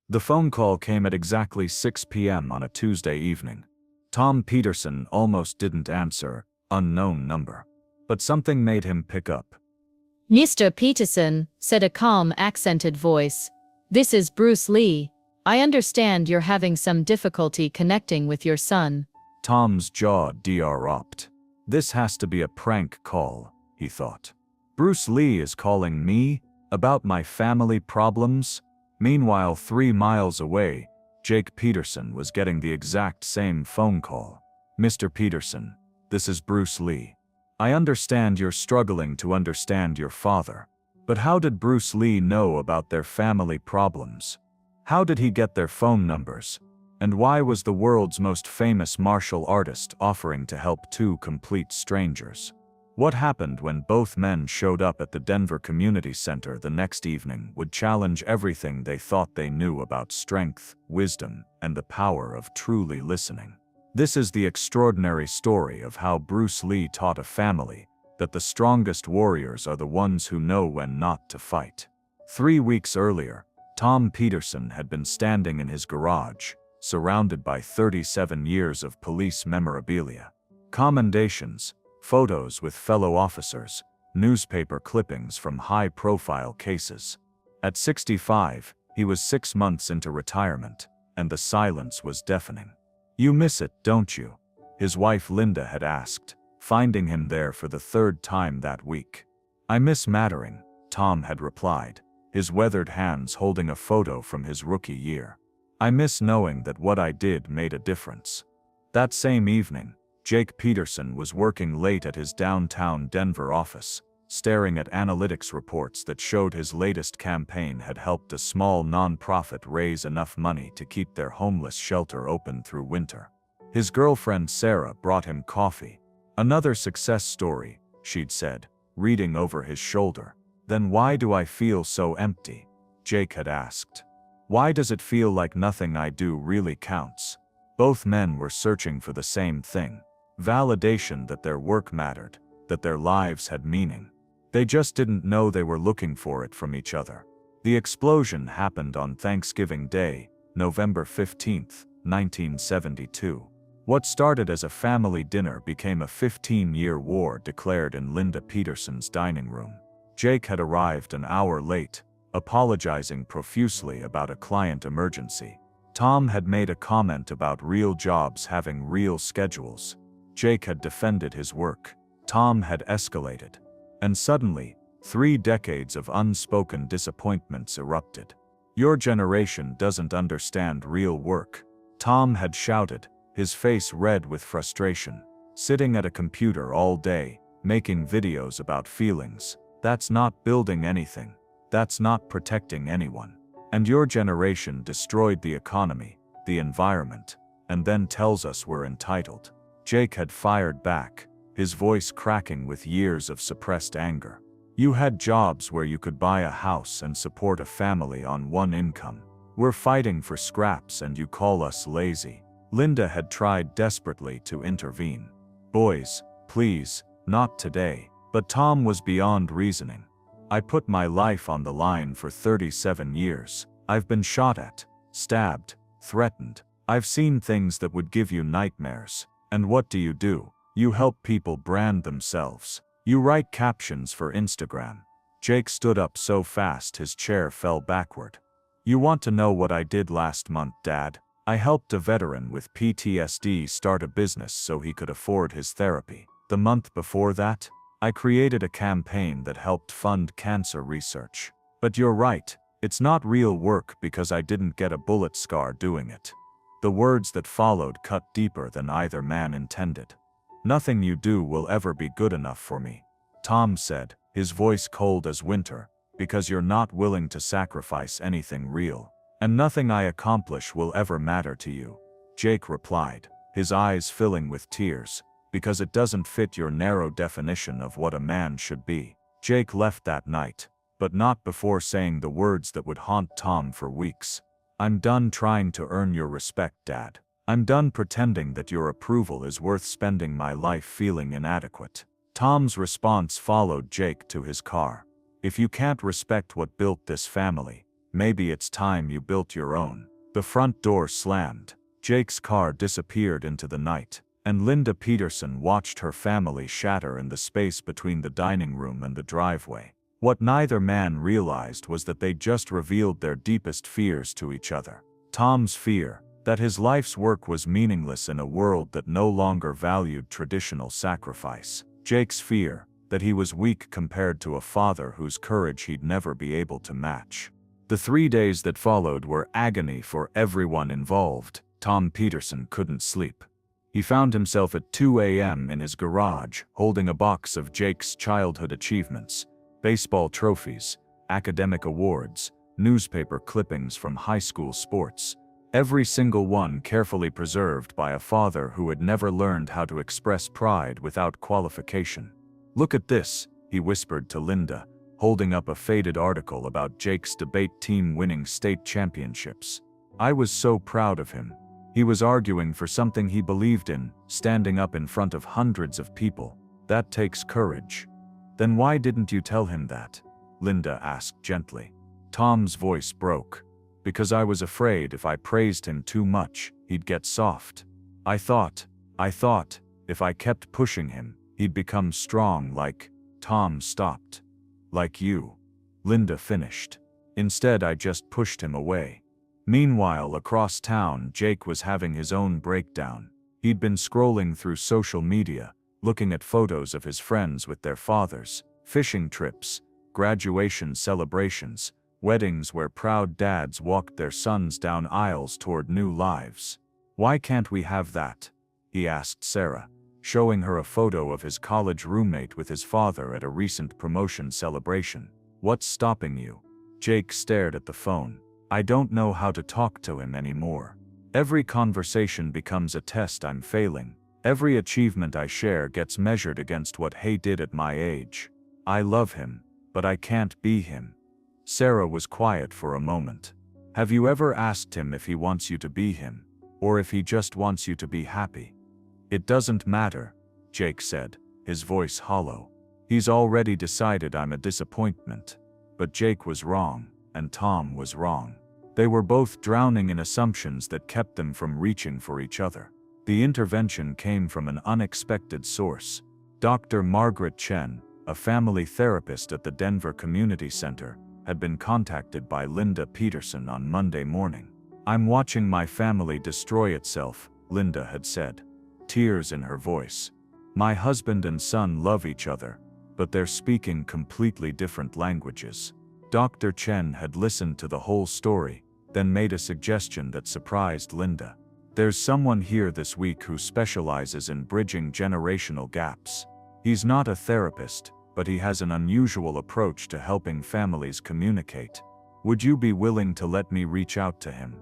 The phone call came at exactly 6 p.m. on a Tuesday evening. Tom Peterson almost didn't answer, unknown number. But something made him pick up. "Mr. Peterson," said a calm, accented voice. "This is Bruce Lee. I understand you're having some difficulty connecting with your son." Tom's jaw dropped. This has to be a prank call, he thought. Bruce Lee is calling me about my family problems? Meanwhile, 3 miles away, Jake Peterson was getting the exact same phone call. "Mr. Peterson, this is Bruce Lee. I understand you're struggling to understand your father. But how did Bruce Lee know about their family problems? How did he get their phone numbers? And why was the world's most famous martial artist offering to help two complete strangers? What happened when both men showed up at the Denver Community Center the next evening would challenge everything they thought they knew about strength, wisdom, and the power of truly listening. This is the extraordinary story of how Bruce Lee taught a family that the strongest warriors are the ones who know when not to fight. 3 weeks earlier, Tom Peterson had been standing in his garage, surrounded by 37 years of police memorabilia. Commendations, photos with fellow officers, newspaper clippings from high-profile cases. At 65, he was 6 months into retirement, and the silence was deafening. "You miss it, don't you?" his wife Linda had asked, finding him there for the 3rd time that week. "I miss mattering," Tom had replied, his weathered hands holding a photo from his rookie year. "I miss knowing that what I did made a difference." That same evening, Jake Peterson was working late at his downtown Denver office, staring at analytics reports that showed his latest campaign had helped a small nonprofit raise enough money to keep their homeless shelter open through winter. His girlfriend Sarah brought him coffee. "Another success story," she'd said, reading over his shoulder. "Then why do I feel so empty?" Jake had asked. "Why does it feel like nothing I do really counts?" Both men were searching for the same thing. Validation that their work mattered, that their lives had meaning. They just didn't know they were looking for it from each other. The explosion happened on Thanksgiving Day, November 15, 1972. What started as a family dinner became a 15-year war declared in Linda Peterson's dining room. Jake had arrived an hour late, apologizing profusely about a client emergency. Tom had made a comment about real jobs having real schedules. Jake had defended his work. Tom had escalated. And suddenly, 3 decades of unspoken disappointments erupted. "Your generation doesn't understand real work," Tom had shouted, his face red with frustration. "Sitting at a computer all day, making videos about feelings, that's not building anything. That's not protecting anyone. And your generation destroyed the economy, the environment, and then tells us we're entitled." Jake had fired back, his voice cracking with years of suppressed anger. "You had jobs where you could buy a house and support a family on one income. We're fighting for scraps and you call us lazy." Linda had tried desperately to intervene. "Boys, please, not today." But Tom was beyond reasoning. "I put my life on the line for 37 years. I've been shot at, stabbed, threatened. I've seen things that would give you nightmares. And what do? You help people brand themselves. You write captions for Instagram." Jake stood up so fast his chair fell backward. "You want to know what I did last month, Dad? I helped a veteran with PTSD start a business so he could afford his therapy. The month before that, I created a campaign that helped fund cancer research. But you're right, it's not real work because I didn't get a bullet scar doing it." The words that followed cut deeper than either man intended. "Nothing you do will ever be good enough for me," Tom said, his voice cold as winter, "because you're not willing to sacrifice anything real. And nothing I accomplish will ever matter to you." Jake replied, his eyes filling with tears, "Because it doesn't fit your narrow definition of what a man should be." Jake left that night, but not before saying the words that would haunt Tom for weeks. "I'm done trying to earn your respect, Dad. I'm done pretending that your approval is worth spending my life feeling inadequate." Tom's response followed Jake to his car. "If you can't respect what built this family, Maybe it's time you built your own. The front door slammed. Jake's car disappeared into the night, and Linda Peterson watched her family shatter in the space between the dining room and the driveway. What neither man realized was that they just revealed their deepest fears to each other. Tom's fear that his life's work was meaningless in a world that no longer valued traditional sacrifice. Jake's fear that he was weak compared to a father whose courage he'd never be able to match. The 3 days that followed were agony for everyone involved. Tom Peterson couldn't sleep. He found himself at 2 a.m. in his garage, holding a box of Jake's childhood achievements, baseball trophies, academic awards, newspaper clippings from high school sports, every single one carefully preserved by a father who had never learned how to express pride without qualification. "Look at this," he whispered to Linda, holding up a faded article about Jake's debate team winning state championships. "I was so proud of him. He was arguing for something he believed in, standing up in front of hundreds of people. That takes courage." "Then why didn't you tell him that?" Linda asked gently. Tom's voice broke. "Because I was afraid if I praised him too much, he'd get soft. I thought, if I kept pushing him, he'd become strong like—" Tom stopped. "Like you," Linda finished. "Instead, I just pushed him away." Meanwhile, across town, Jake was having his own breakdown. He'd been scrolling through social media, looking at photos of his friends with their fathers, fishing trips, graduation celebrations, weddings where proud dads walked their sons down aisles toward new lives. "Why can't we have that?" he asked Sarah, showing her a photo of his college roommate with his father at a recent promotion celebration. "What's stopping you?" Jake stared at the phone. "I don't know how to talk to him anymore. Every conversation becomes a test I'm failing. Every achievement I share gets measured against what he did at my age. I love him, but I can't be him." Sarah was quiet for a moment. "Have you ever asked him if he wants you to be him, or if he just wants you to be happy?" "It doesn't matter," Jake said, his voice hollow. "He's already decided I'm a disappointment." But Jake was wrong, and Tom was wrong. They were both drowning in assumptions that kept them from reaching for each other. The intervention came from an unexpected source. Dr. Margaret Chen, a family therapist at the Denver Community Center, had been contacted by Linda Peterson on Monday morning. "I'm watching my family destroy itself," Linda had said, tears in her voice. "My husband and son love each other, but they're speaking completely different languages." Dr. Chen had listened to the whole story, then made a suggestion that surprised Linda. "There's someone here this week who specializes in bridging generational gaps. He's not a therapist, but he has an unusual approach to helping families communicate. Would you be willing to let me reach out to him?"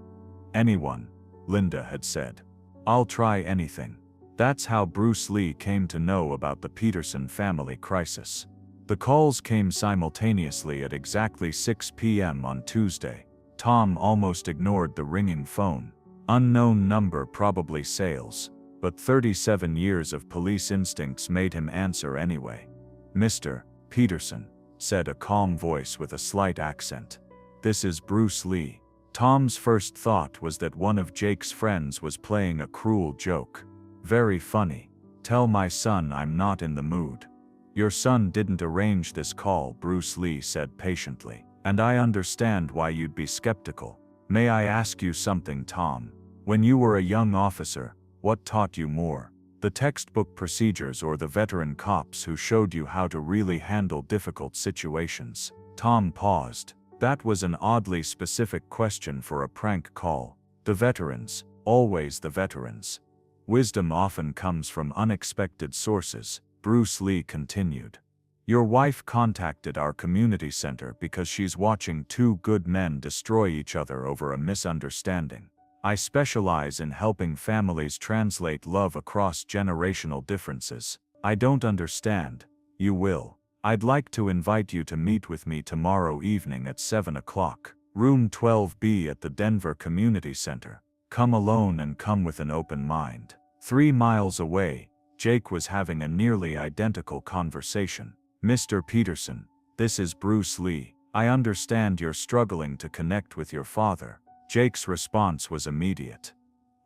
"Anyone," Linda had said. "I'll try anything." That's how Bruce Lee came to know about the Peterson family crisis. The calls came simultaneously at exactly 6 p.m. on Tuesday. Tom almost ignored the ringing phone. Unknown number, probably sales. But 37 years of police instincts made him answer anyway. "Mr. Peterson," said a calm voice with a slight accent. "This is Bruce Lee." Tom's first thought was that one of Jake's friends was playing a cruel joke. "Very funny. Tell my son I'm not in the mood." "Your son didn't arrange this call," Bruce Lee said patiently, "and I understand why you'd be skeptical. May I ask you something, Tom? When you were a young officer, what taught you more? The textbook procedures or the veteran cops who showed you how to really handle difficult situations?" Tom paused. That was an oddly specific question for a prank call. "The veterans, always the veterans. Wisdom often comes from unexpected sources," Bruce Lee continued. "Your wife contacted our community center because she's watching two good men destroy each other over a misunderstanding. I specialize in helping families translate love across generational differences. I don't understand. You will. I'd like to invite you to meet with me tomorrow evening at 7 o'clock, room 12B at the Denver Community Center. Come alone and come with an open mind." 3 miles away, Jake was having a nearly identical conversation. "Mr. Peterson, this is Bruce Lee. I understand you're struggling to connect with your father. Jake's response was immediate.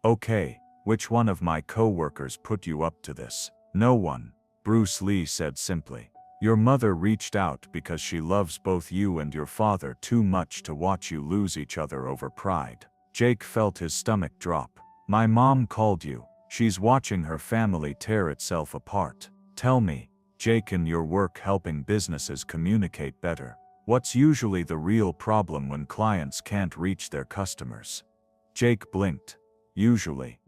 Okay, which one of my co-workers put you up to this? No one, Bruce Lee said simply. Your mother reached out because she loves both you and your father too much to watch you lose each other over pride. Jake felt his stomach drop. My mom called you. She's watching her family tear itself apart. Tell me, Jake, in your work helping businesses communicate better, what's usually the real problem when clients can't reach their customers? Jake blinked. Usually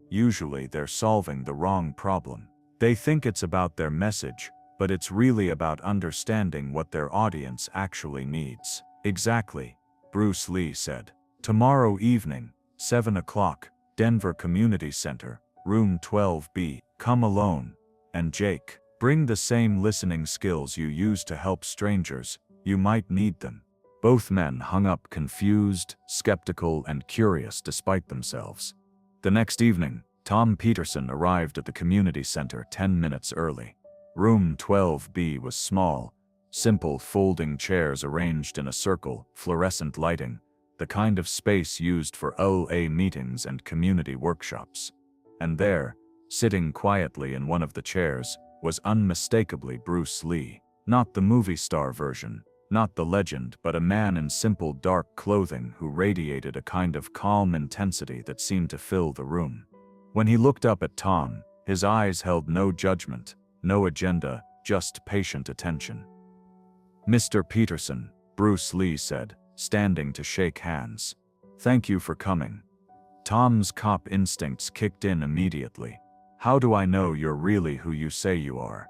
they're solving the wrong problem. They think it's about their message, but it's really about understanding what their audience actually needs. Exactly, Bruce Lee said. Tomorrow evening, 7 o'clock, Denver Community Center, room 12B, come alone. And Jake, bring the same listening skills you use to help strangers, you might need them. Both men hung up confused, skeptical, and curious despite themselves. The next evening, Tom Peterson arrived at the community center 10 minutes early. Room 12B was small, simple folding chairs arranged in a circle, fluorescent lighting, the kind of space used for OA meetings and community workshops. And there, sitting quietly in one of the chairs, was unmistakably Bruce Lee. Not the movie star version, not the legend, but a man in simple dark clothing who radiated a kind of calm intensity that seemed to fill the room. When he looked up at Tom, his eyes held no judgment, no agenda, just patient attention. Mr. Peterson, Bruce Lee said, standing to shake hands. Thank you for coming. Tom's cop instincts kicked in immediately. How do I know you're really who you say you are?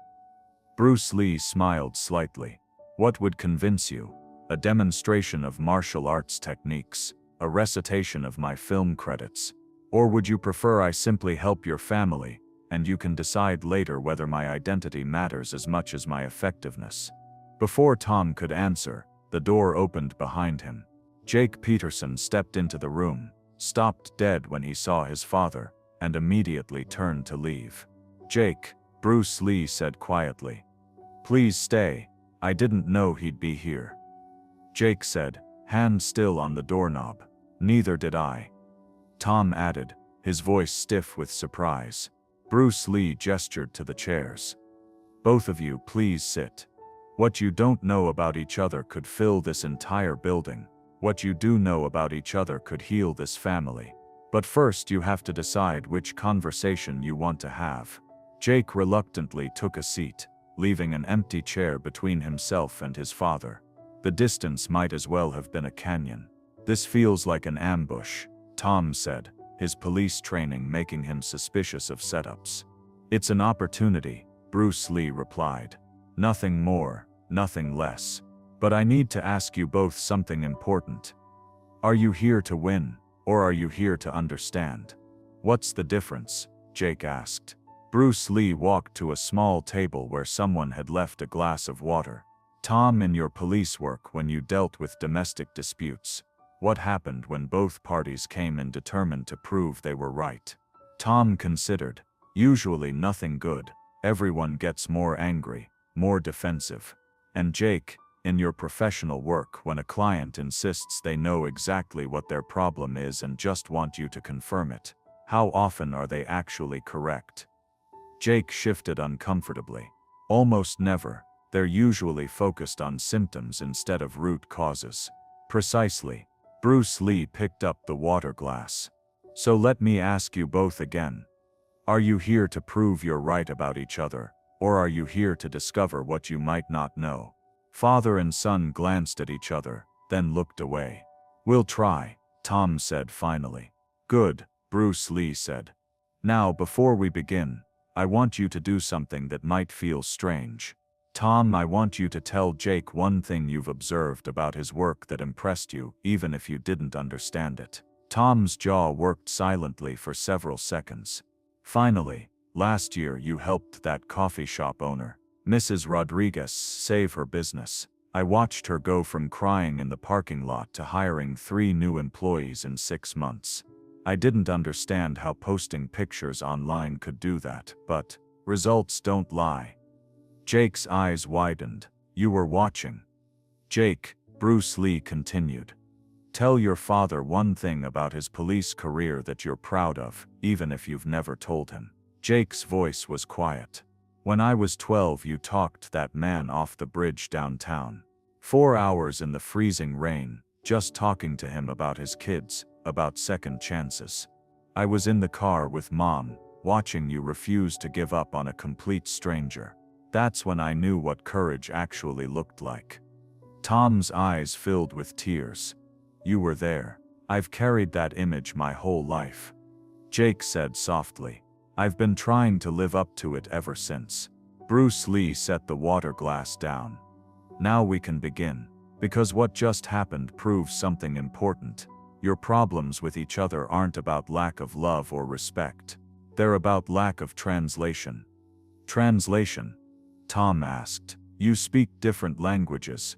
Bruce Lee smiled slightly. What would convince you? A demonstration of martial arts techniques, a recitation of my film credits, or would you prefer I simply help your family, and you can decide later whether my identity matters as much as my effectiveness? Before Tom could answer, the door opened behind him. Jake Peterson stepped into the room, stopped dead when he saw his father, and immediately turned to leave. Jake, Bruce Lee said quietly. Please stay, I didn't know he'd be here. Jake said, hand still on the doorknob. Neither did I. Tom added, his voice stiff with surprise. Bruce Lee gestured to the chairs. Both of you please sit. What you don't know about each other could fill this entire building. What you do know about each other could heal this family. But first you have to decide which conversation you want to have. Jake reluctantly took a seat, leaving an empty chair between himself and his father. The distance might as well have been a canyon. This feels like an ambush, Tom said, his police training making him suspicious of setups. It's an opportunity, Bruce Lee replied. Nothing more, nothing less. But I need to ask you both something important. Are you here to win, or are you here to understand? What's the difference? Jake asked. Bruce Lee walked to a small table where someone had left a glass of water. Tom, in your police work when you dealt with domestic disputes, what happened when both parties came in determined to prove they were right? Tom considered. Usually nothing good. Everyone gets more angry, more defensive. And Jake, in your professional work when a client insists they know exactly what their problem is and just want you to confirm it, how often are they actually correct? Jake shifted uncomfortably. Almost never. They're usually focused on symptoms instead of root causes. Precisely. Bruce Lee picked up the water glass. So let me ask you both again. Are you here to prove you're right about each other, or are you here to discover what you might not know? Father and son glanced at each other, then looked away. We'll try, Tom said finally. Good, Bruce Lee said. Now before we begin, I want you to do something that might feel strange. Tom, I want you to tell Jake one thing you've observed about his work that impressed you, even if you didn't understand it. Tom's jaw worked silently for several seconds. Finally, last year you helped that coffee shop owner, Mrs. Rodriguez, save her business. I watched her go from crying in the parking lot to hiring 3 new employees in 6 months. I didn't understand how posting pictures online could do that, but results don't lie. Jake's eyes widened. You were watching. Jake, Bruce Lee continued. Tell your father one thing about his police career that you're proud of, even if you've never told him. Jake's voice was quiet. When I was 12, you talked that man off the bridge downtown. 4 hours in the freezing rain, just talking to him about his kids, about second chances. I was in the car with Mom, watching you refuse to give up on a complete stranger. That's when I knew what courage actually looked like. Tom's eyes filled with tears. You were there. I've carried that image my whole life. Jake said softly. I've been trying to live up to it ever since. Bruce Lee set the water glass down. Now we can begin. Because what just happened proves something important. Your problems with each other aren't about lack of love or respect. They're about lack of translation. Translation? Tom asked. You speak different languages.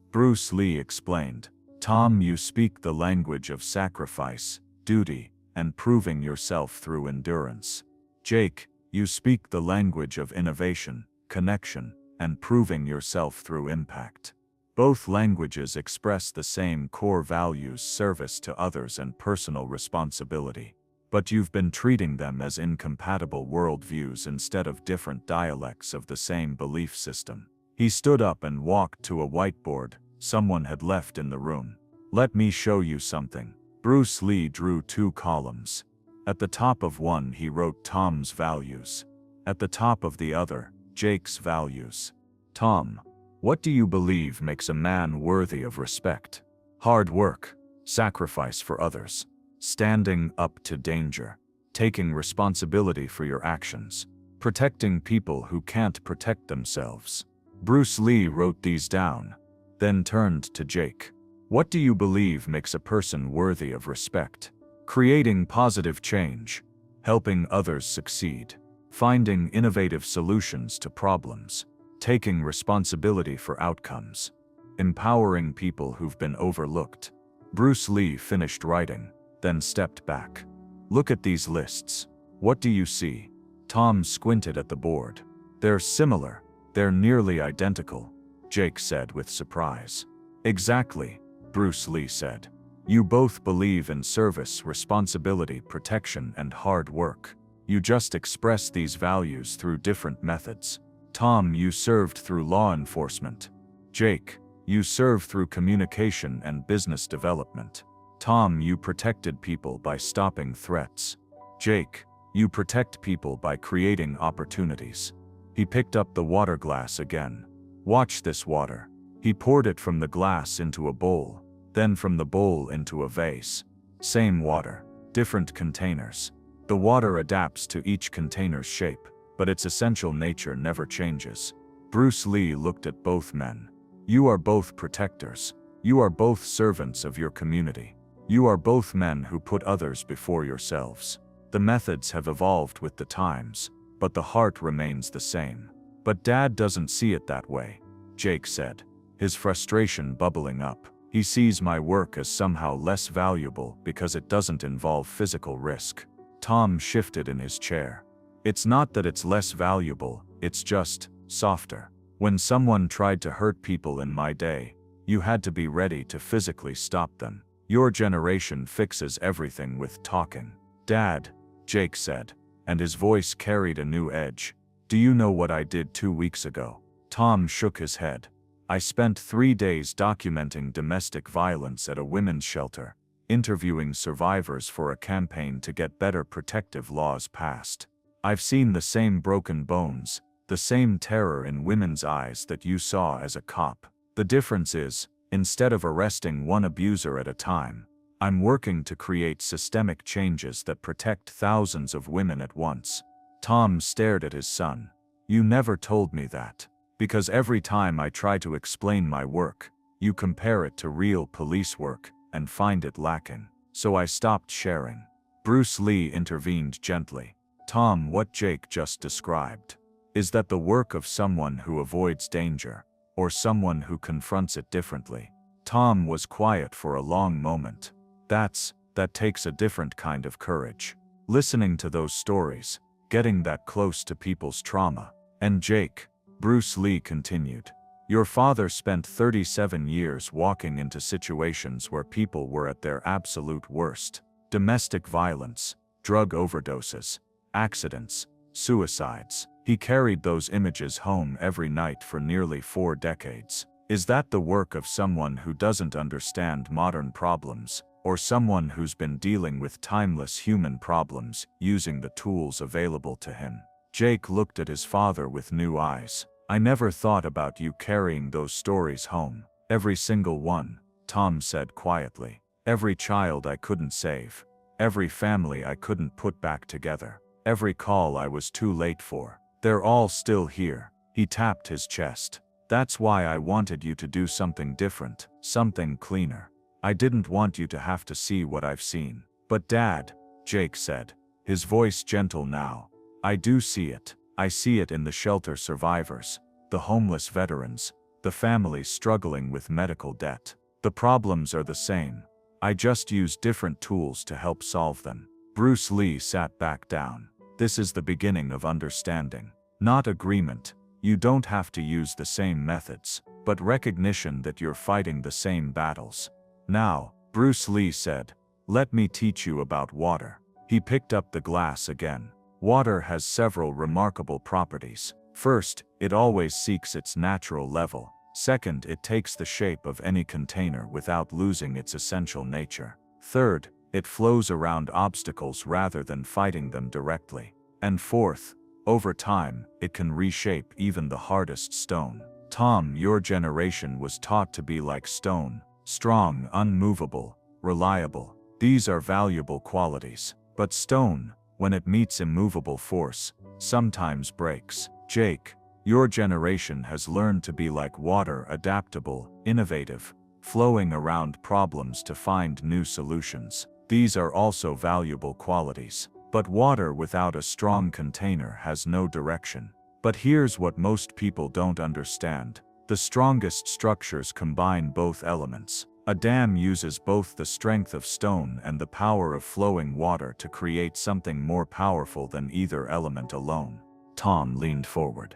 Bruce Lee explained. Tom, you speak the language of sacrifice, duty, and proving yourself through endurance. Jake, you speak the language of innovation, connection, and proving yourself through impact. Both languages express the same core values: service to others and personal responsibility. But you've been treating them as incompatible worldviews instead of different dialects of the same belief system. He stood up and walked to a whiteboard someone had left in the room. Let me show you something. Bruce Lee drew 2 columns. At the top of one he wrote Tom's values. At the top of the other, Jake's values. Tom, what do you believe makes a man worthy of respect? Hard work, sacrifice for others, standing up to danger, taking responsibility for your actions, protecting people who can't protect themselves. Bruce Lee wrote these down, then turned to Jake. What do you believe makes a person worthy of respect? Creating positive change, helping others succeed, finding innovative solutions to problems, taking responsibility for outcomes, empowering people who've been overlooked. Bruce Lee finished writing, then stepped back. Look at these lists. What do you see? Tom squinted at the board. They're similar. They're nearly identical, Jake said with surprise. Exactly, Bruce Lee said. You both believe in service, responsibility, protection, and hard work. You just express these values through different methods. Tom, you served through law enforcement. Jake, you serve through communication and business development. Tom, you protected people by stopping threats. Jake, you protect people by creating opportunities. He picked up the water glass again. Watch this water. He poured it from the glass into a bowl, then from the bowl into a vase. Same water, different containers. The water adapts to each container's shape, but its essential nature never changes. Bruce Lee looked at both men. You are both protectors. You are both servants of your community. You are both men who put others before yourselves. The methods have evolved with the times, but the heart remains the same. But Dad doesn't see it that way, Jake said, his frustration bubbling up. He sees my work as somehow less valuable because it doesn't involve physical risk. Tom shifted in his chair. It's not that it's less valuable, it's just softer. When someone tried to hurt people in my day, you had to be ready to physically stop them. Your generation fixes everything with talking. Dad, Jake said, and his voice carried a new edge. Do you know what I did 2 weeks ago? Tom shook his head. I spent 3 days documenting domestic violence at a women's shelter, interviewing survivors for a campaign to get better protective laws passed. I've seen the same broken bones, the same terror in women's eyes that you saw as a cop. The difference is, instead of arresting one abuser at a time, I'm working to create systemic changes that protect thousands of women at once. Tom stared at his son. You never told me that. Because every time I try to explain my work, you compare it to real police work and find it lacking. So I stopped sharing. Bruce Lee intervened gently. Tom, what Jake just described, is that the work of someone who avoids danger, or someone who confronts it differently. Tom was quiet for a long moment. That takes a different kind of courage. Listening to those stories, getting that close to people's trauma. And Jake, Bruce Lee continued, Your father spent 37 years walking into situations where people were at their absolute worst. Domestic violence, drug overdoses, accidents, suicides. He carried those images home every night for nearly 4 decades. Is that the work of someone who doesn't understand modern problems, or someone who's been dealing with timeless human problems using the tools available to him? Jake looked at his father with new eyes. I never thought about you carrying those stories home. Every single one, Tom said quietly. Every child I couldn't save. Every family I couldn't put back together. Every call I was too late for. They're all still here. He tapped his chest. That's why I wanted you to do something different, something cleaner. I didn't want you to have to see what I've seen. But Dad, Jake said, his voice gentle now, I do see it. I see it in the shelter survivors, the homeless veterans, the families struggling with medical debt. The problems are the same. I just use different tools to help solve them. Bruce Lee sat back down. This is the beginning of understanding. Not agreement. You don't have to use the same methods, but recognition that you're fighting the same battles. Now, Bruce Lee said, let me teach you about water. He picked up the glass again. Water has several remarkable properties. First, it always seeks its natural level. Second, it takes the shape of any container without losing its essential nature. Third, it flows around obstacles rather than fighting them directly. And fourth, over time, it can reshape even the hardest stone. Tom, your generation was taught to be like stone, strong, unmovable, reliable. These are valuable qualities. But stone, when it meets immovable force, sometimes breaks. Jake, your generation has learned to be like water, adaptable, innovative, flowing around problems to find new solutions. These are also valuable qualities. But water without a strong container has no direction. But here's what most people don't understand. The strongest structures combine both elements. A dam uses both the strength of stone and the power of flowing water to create something more powerful than either element alone. Tom leaned forward.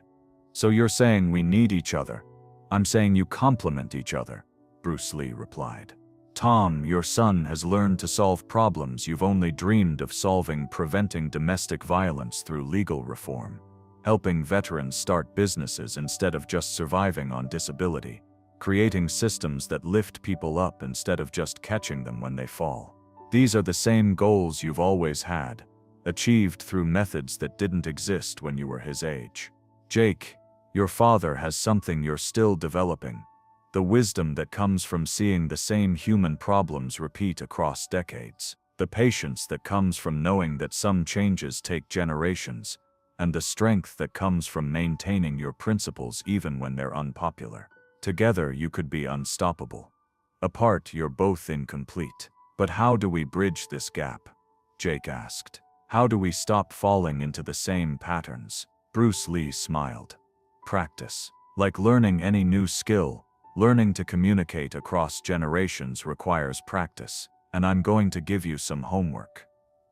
So you're saying we need each other? I'm saying you complement each other, Bruce Lee replied. Tom, your son has learned to solve problems you've only dreamed of solving, preventing domestic violence through legal reform, helping veterans start businesses instead of just surviving on disability, creating systems that lift people up instead of just catching them when they fall. These are the same goals you've always had, achieved through methods that didn't exist when you were his age. Jake, your father has something you're still developing. The wisdom that comes from seeing the same human problems repeat across decades. The patience that comes from knowing that some changes take generations. And the strength that comes from maintaining your principles even when they're unpopular. Together you could be unstoppable. Apart you're both incomplete. But how do we bridge this gap? Jake asked. How do we stop falling into the same patterns? Bruce Lee smiled. Practice. Like learning any new skill, learning to communicate across generations requires practice, and I'm going to give you some homework.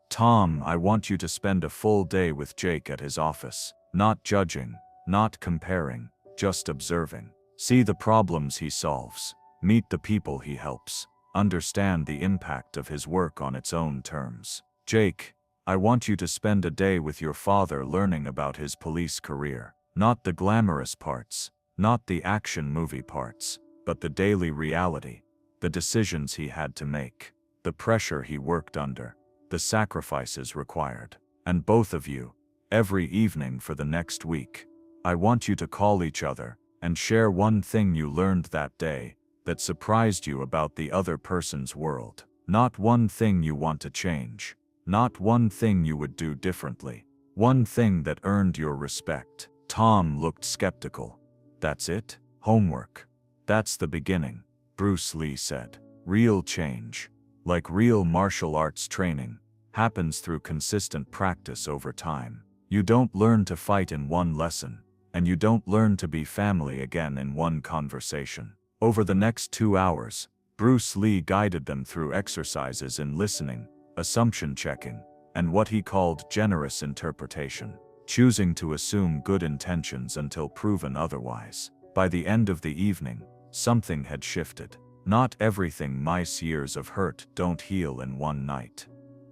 Tom, I want you to spend a full day with Jake at his office, not judging, not comparing, just observing. See the problems he solves, meet the people he helps, understand the impact of his work on its own terms. Jake, I want you to spend a day with your father learning about his police career, not the glamorous parts, not the action movie parts, but the daily reality, the decisions he had to make, the pressure he worked under, the sacrifices required. And both of you, every evening for the next week, I want you to call each other and share one thing you learned that day that surprised you about the other person's world. Not one thing you want to change, not one thing you would do differently, one thing that earned your respect. Tom looked skeptical. That's it? Homework. That's the beginning, Bruce Lee said. Real change, like real martial arts training, happens through consistent practice over time. You don't learn to fight in one lesson, and you don't learn to be family again in one conversation. Over the next 2 hours, Bruce Lee guided them through exercises in listening, assumption checking, and what he called generous interpretation. Choosing to assume good intentions until proven otherwise. By the end of the evening, something had shifted. Not everything mice years of hurt don't heal in one night.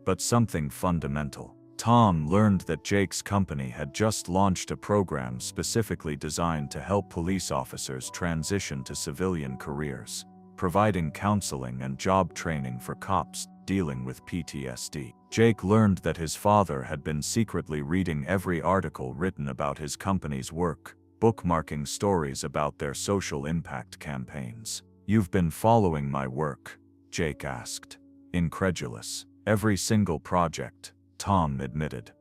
But something fundamental. Tom learned that Jake's company had just launched a program specifically designed to help police officers transition to civilian careers, providing counseling and job training for cops dealing with PTSD. Jake learned that his father had been secretly reading every article written about his company's work, bookmarking stories about their social impact campaigns. "You've been following my work?" Jake asked, incredulous. "Every single project," Tom admitted.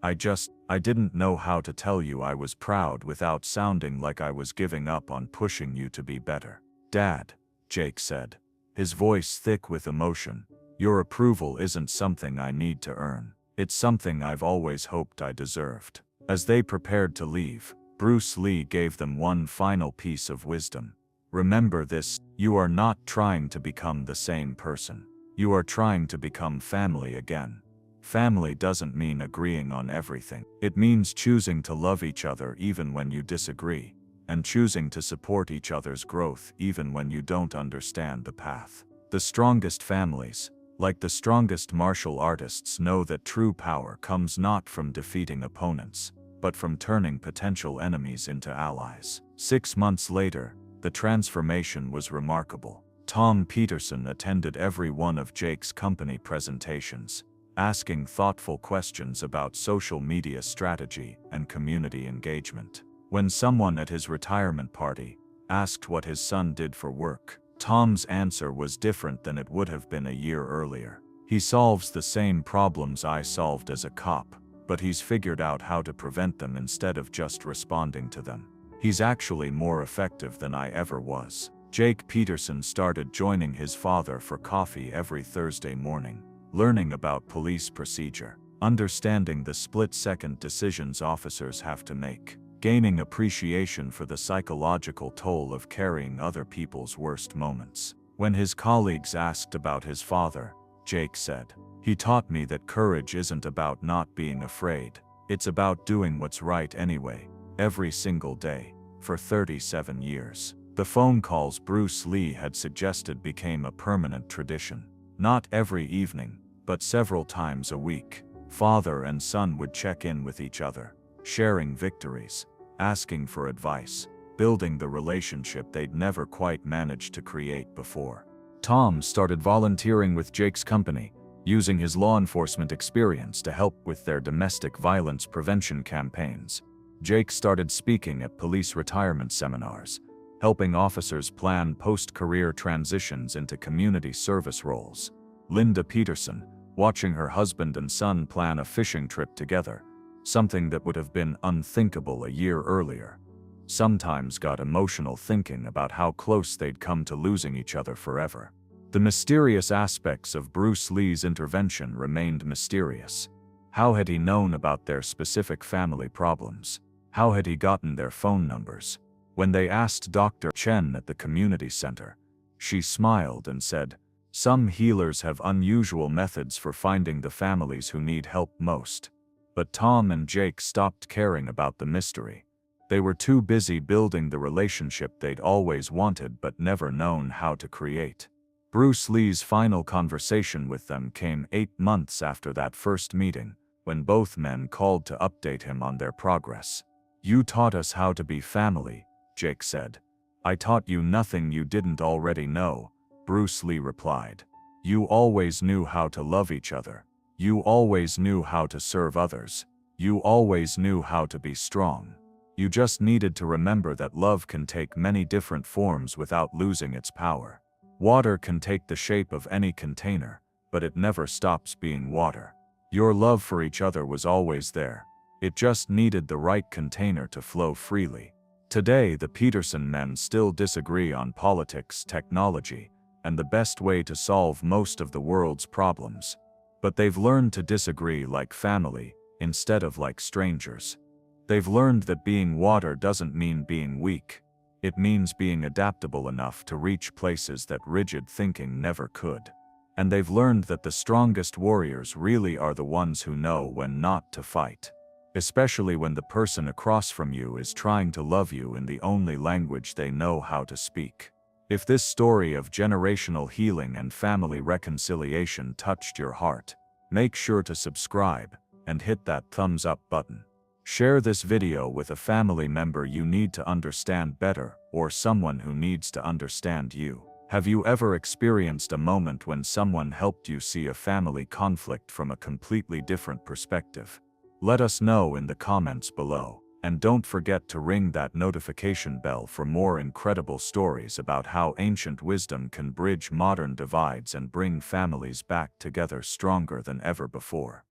I didn't know how to tell you I was proud without sounding like I was giving up on pushing you to be better." "Dad," Jake said, his voice thick with emotion, "your approval isn't something I need to earn. It's something I've always hoped I deserved." As they prepared to leave, Bruce Lee gave them one final piece of wisdom. "Remember this, you are not trying to become the same person. You are trying to become family again. Family doesn't mean agreeing on everything. It means choosing to love each other even when you disagree, and choosing to support each other's growth even when you don't understand the path." The strongest families, like the strongest martial artists, know that true power comes not from defeating opponents, but from turning potential enemies into allies. 6 months later, the transformation was remarkable. Tom Peterson attended every one of Jake's company presentations, asking thoughtful questions about social media strategy and community engagement. When someone at his retirement party asked what his son did for work, Tom's answer was different than it would have been a year earlier. "He solves the same problems I solved as a cop, but he's figured out how to prevent them instead of just responding to them. He's actually more effective than I ever was." Jake Peterson started joining his father for coffee every Thursday morning, learning about police procedure, understanding the split-second decisions officers have to make, gaining appreciation for the psychological toll of carrying other people's worst moments. When his colleagues asked about his father, Jake said, "He taught me that courage isn't about not being afraid, it's about doing what's right anyway, every single day, for 37 years." The phone calls Bruce Lee had suggested became a permanent tradition. Not every evening, but several times a week, father and son would check in with each other, sharing victories, asking for advice, building the relationship they'd never quite managed to create before. Tom started volunteering with Jake's company, using his law enforcement experience to help with their domestic violence prevention campaigns. Jake started speaking at police retirement seminars, helping officers plan post-career transitions into community service roles. Linda Peterson, watching her husband and son plan a fishing trip together, something that would have been unthinkable a year earlier, sometimes got emotional thinking about how close they'd come to losing each other forever. The mysterious aspects of Bruce Lee's intervention remained mysterious. How had he known about their specific family problems? How had he gotten their phone numbers? When they asked Dr. Chen at the community center, she smiled and said, "Some healers have unusual methods for finding the families who need help most." But Tom and Jake stopped caring about the mystery. They were too busy building the relationship they'd always wanted but never known how to create. Bruce Lee's final conversation with them came 8 months after that first meeting, when both men called to update him on their progress. "You taught us how to be family," Jake said. "I taught you nothing you didn't already know," Bruce Lee replied. "You always knew how to love each other. You always knew how to serve others. You always knew how to be strong. You just needed to remember that love can take many different forms without losing its power. Water can take the shape of any container, but it never stops being water. Your love for each other was always there. It just needed the right container to flow freely." Today, the Peterson men still disagree on politics, technology, and the best way to solve most of the world's problems. But they've learned to disagree like family, instead of like strangers. They've learned that being water doesn't mean being weak. It means being adaptable enough to reach places that rigid thinking never could. And they've learned that the strongest warriors really are the ones who know when not to fight. especially when the person across from you is trying to love you in the only language they know how to speak. If this story of generational healing and family reconciliation touched your heart, make sure to subscribe and hit that thumbs up button. Share this video with a family member you need to understand better, or someone who needs to understand you. Have you ever experienced a moment when someone helped you see a family conflict from a completely different perspective? Let us know in the comments below, and don't forget to ring that notification bell for more incredible stories about how ancient wisdom can bridge modern divides and bring families back together stronger than ever before.